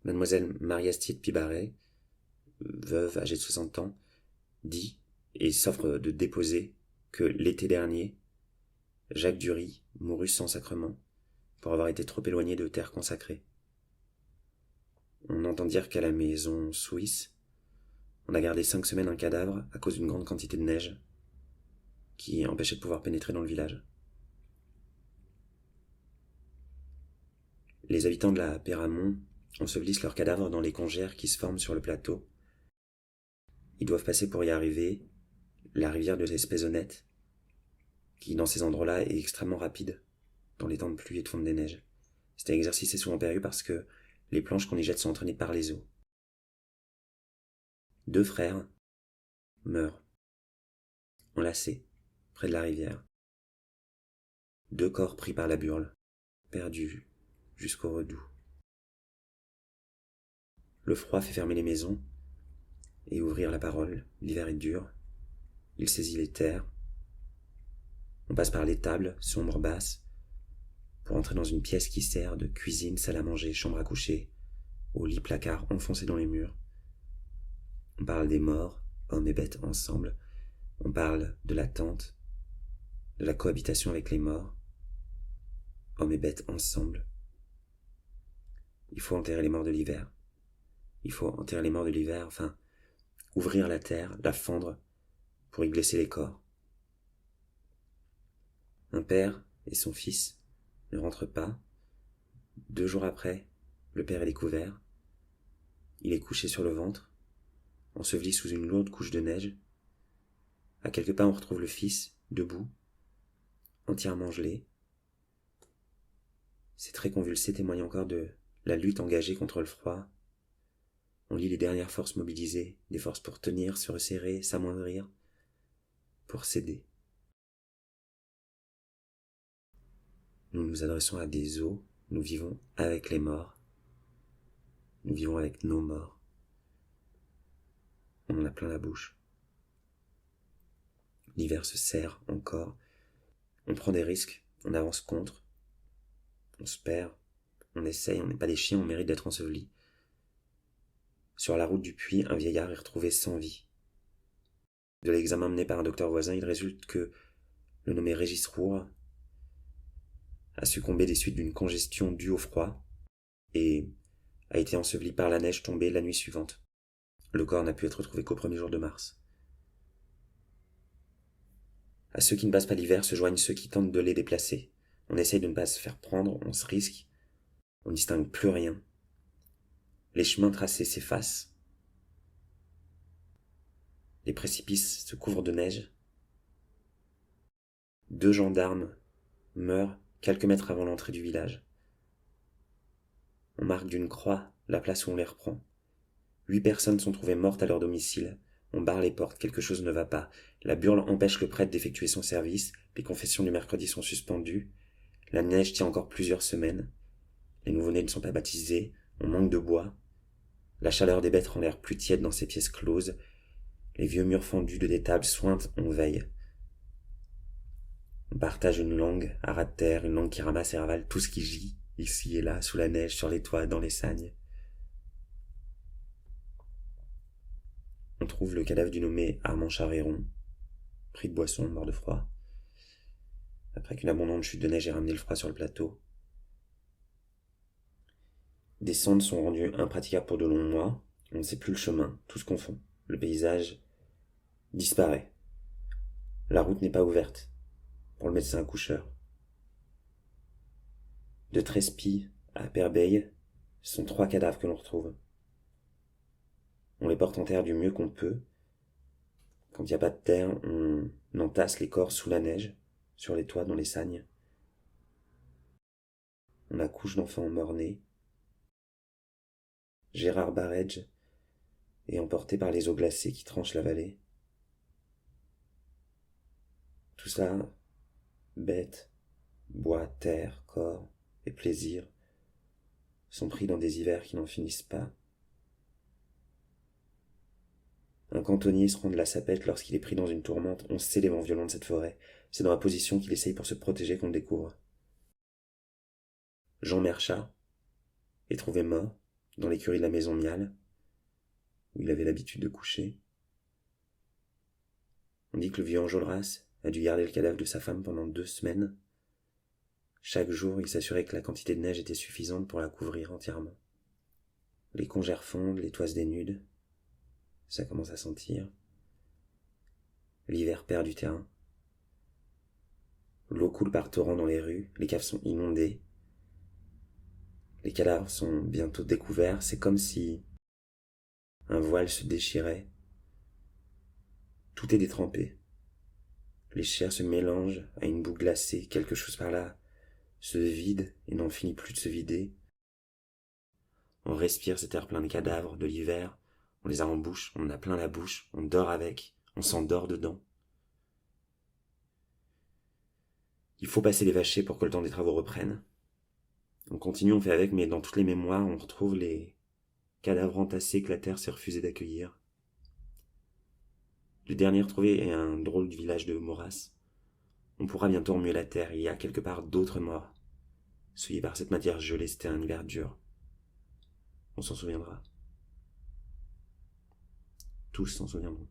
Mademoiselle Marie-Astide Pibaret, veuve âgée de 60 ans, dit et s'offre de déposer que l'été dernier, Jacques Dury mourut sans sacrement pour avoir été trop éloigné de terre consacrée. On entend dire qu'à la maison suisse, on a gardé 5 semaines un cadavre à cause d'une grande quantité de neige qui empêchait de pouvoir pénétrer dans le village. Les habitants de la Péramont ensevelissent leurs cadavres dans les congères qui se forment sur le plateau. Ils doivent passer pour y arriver la rivière de l'Espésonnette, qui dans ces endroits-là est extrêmement rapide dans les temps de pluie et de fonte des neiges. C'est un exercice souvent périlleux parce que les planches qu'on y jette sont entraînées par les eaux. 2 frères meurent, enlacés, près de la rivière. 2 corps pris par la burle, perdus jusqu'au redoux. Le froid fait fermer les maisons et ouvrir la parole. L'hiver est dur. Il saisit les terres. On passe par les tables, sombres, basses, pour entrer dans une pièce qui sert de cuisine, salle à manger, chambre à coucher, au lit placard enfoncé dans les murs. On parle des morts, hommes et bêtes ensemble. On parle de l'attente, de la cohabitation avec les morts, hommes et bêtes ensemble. Il faut enterrer les morts de l'hiver. Il faut enterrer les morts de l'hiver, enfin, ouvrir la terre, la fendre, pour y blesser les corps. Un père et son fils ne rentrent pas. 2 jours après, le père est découvert. Il est couché sur le ventre, enseveli sous une lourde couche de neige. À quelques pas, on retrouve le fils, debout, entièrement gelé. Ces traits convulsés témoignent encore de la lutte engagée contre le froid. On lit les dernières forces mobilisées, des forces pour tenir, se resserrer, s'amoindrir, pour céder. Nous nous adressons à des os, nous vivons avec les morts, nous vivons avec nos morts. On en a plein la bouche. L'hiver se serre encore, on prend des risques, on avance contre, on se perd, on essaye, on n'est pas des chiens, on mérite d'être enseveli. Sur la route du puits, un vieillard est retrouvé sans vie. De l'examen mené par un docteur voisin, il résulte que le nommé Régis Roure a succombé des suites d'une congestion due au froid et a été enseveli par la neige tombée la nuit suivante. Le corps n'a pu être retrouvé qu'au 1er jour de mars. À ceux qui ne passent pas l'hiver se joignent ceux qui tentent de les déplacer. On essaye de ne pas se faire prendre, on se risque, on ne distingue plus rien. Les chemins tracés s'effacent. Les précipices se couvrent de neige. 2 gendarmes meurent quelques mètres avant l'entrée du village. On marque d'une croix la place où on les reprend. 8 personnes sont trouvées mortes à leur domicile. On barre les portes, quelque chose ne va pas. La burle empêche le prêtre d'effectuer son service. Les confessions du mercredi sont suspendues. La neige tient encore plusieurs semaines. Les nouveau-nés ne sont pas baptisés. On manque de bois. La chaleur des bêtes rend l'air plus tiède dans ces pièces closes. Les vieux murs fendus de des tables suintent, on veille. On partage une langue à ras de terre, une langue qui ramasse et ravale tout ce qui gît, ici et là, sous la neige, sur les toits, dans les sagnes. On trouve le cadavre du nommé Armand Charéron, pris de boisson, mort de froid, après qu'une abondante chute de neige ait ramené le froid sur le plateau. Des sondes sont rendues impraticables pour de longs mois, on ne sait plus le chemin, tout se confond. Le paysage disparaît. La route n'est pas ouverte pour le médecin accoucheur. De Trespy à Perbeil, ce sont 3 cadavres que l'on retrouve. On les porte en terre du mieux qu'on peut. Quand il n'y a pas de terre, on entasse les corps sous la neige, sur les toits, dans les sagnes. On accouche d'enfants morts-nés. Gérard Baredge est emporté par les eaux glacées qui tranchent la vallée. Tout cela, bêtes, bois, terre, corps et plaisir, sont pris dans des hivers qui n'en finissent pas. Un cantonnier se rend de la sapette lorsqu'il est pris dans une tourmente. On sait les vents violents de cette forêt. C'est dans la position qu'il essaye pour se protéger qu'on le découvre. Jean Merchat est trouvé mort dans l'écurie de la maison Mial, où il avait l'habitude de coucher. On dit que le vieux Enjolras a dû garder le cadavre de sa femme pendant 2 semaines. Chaque jour, il s'assurait que la quantité de neige était suffisante pour la couvrir entièrement. Les congères fondent, les toits se dénudent. Ça commence à sentir. L'hiver perd du terrain. L'eau coule par torrents dans les rues, les caves sont inondées. Les cadavres sont bientôt découverts, c'est comme si un voile se déchirait. Tout est détrempé. Les chairs se mélangent à une boue glacée, quelque chose par là se vide et n'en finit plus de se vider. On respire cet air plein de cadavres de l'hiver, on les a en bouche, on en a plein la bouche, on dort avec, on s'endort dedans. Il faut passer les vachers pour que le temps des travaux reprenne. On continue, on fait avec, mais dans toutes les mémoires, on retrouve les cadavres entassés que la terre s'est refusée d'accueillir. Le dernier retrouvé est un drôle de village de Maurras. On pourra bientôt remuer la terre, il y a quelque part d'autres morts. Souillés par cette matière gelée, c'était un hiver dur. On s'en souviendra. Tous s'en souviendront.